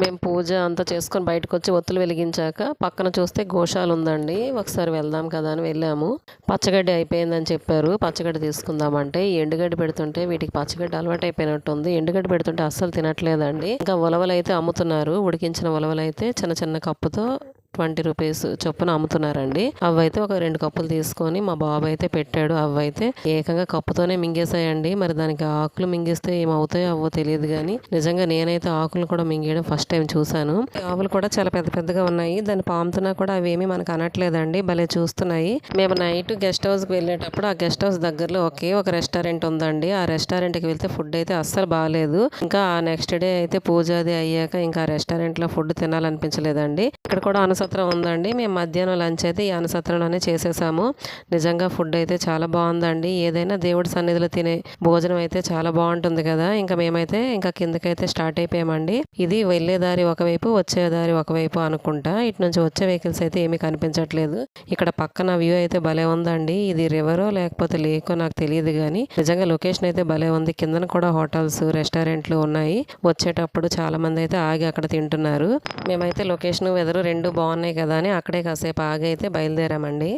మేము పూజ అంతా చేసుకొని బయటకు వచ్చి ఒత్తులు వెలిగించాక పక్కన చూస్తే గోశాల ఉందండి. ఒకసారి వెళ్దాం కదా అని వెళ్ళాము. పచ్చగడ్డి అయిపోయిందని చెప్పారు. పచ్చగడ్డి తీసుకుందామంటే ఈ ఎండుగడ్డి పెడుతుంటే వీటికి పచ్చగడ్డి అలవాటు అయిపోయినట్టుంది. ఎండుగడ్డి పెడుతుంటే అస్సలు తినట్లేదండి. ఇంకా ఉలవలు అయితే అమ్ముతున్నారు. ఉడికించిన ఉలవలు అయితే చిన్న చిన్న కప్పుతో 20 రూపీస్ చొప్పున అమ్ముతున్నారండి. అవైతే ఒక 2 కప్పులు తీసుకొని మా బాబు అయితే పెట్టాడు. అవైతే ఏకంగా కప్పుతోనే మింగేసాయండి. మరి దానికి ఆకులు మింగిస్తే ఏమవుతాయో అవో తెలియదు కానీ నిజంగా నేనైతే ఆకులు కూడా మింగేయడం ఫస్ట్ టైం చూసాను. ఆవులు కూడా చాలా పెద్ద పెద్దగా ఉన్నాయి. దాన్ని పాముతున్నా కూడా అవేమీ మనకు అనట్లేదండి. భలే చూస్తున్నాయి. మేము నైట్ గెస్ట్ హౌస్ కి వెళ్ళేటప్పుడు ఆ గెస్ట్ హౌస్ దగ్గరలో ఒక రెస్టారెంట్ ఉందండి. ఆ రెస్టారెంట్ కి వెళ్తే ఫుడ్ అయితే అస్సలు బాగాలేదు. ఇంకా నెక్స్ట్ డే అయితే పూజ అది అయ్యాక ఇంకా రెస్టారెంట్ లో ఫుడ్ తినాలనిపించలేదండి. ఇక్కడ కూడా అన్నసత్రం ఉందండి. మేము మధ్యాహ్నం లంచ్ అయితే ఈ అన్నసత్రంలోనే చేసేసాము. నిజంగా ఫుడ్ అయితే చాలా బాగుందండి. ఏదైనా దేవుడి సన్నిధిలో తినే భోజనం అయితే చాలా బాగుంటుంది కదా. ఇంకా మేమైతే ఇంకా కిందకైతే స్టార్ట్ అయిపోయామండి. ఇది వెళ్ళే దారి ఒకవైపు, వచ్చే దారి ఒకవైపు అనుకుంటా. ఇటు నుంచి వచ్చే వెహికల్స్ అయితే ఏమీ కనిపించట్లేదు. ఇక్కడ పక్కన వ్యూ అయితే భలే ఉందండి. ఇది రివరో లేకపోతే లేకో నాకు తెలియదు కానీ నిజంగా లొకేషన్ అయితే భలే ఉంది. కిందన కూడా హోటల్స్, రెస్టారెంట్లు ఉన్నాయి. వచ్చేటప్పుడు చాలా మంది అయితే ఆగి అక్కడ తింటున్నారు. మేమైతే లొకేషన్ వెదరు రెండు బాగున్నాయి కదా అని అక్కడే కాసేపు ఆగి అయితే బయలుదేరామండి.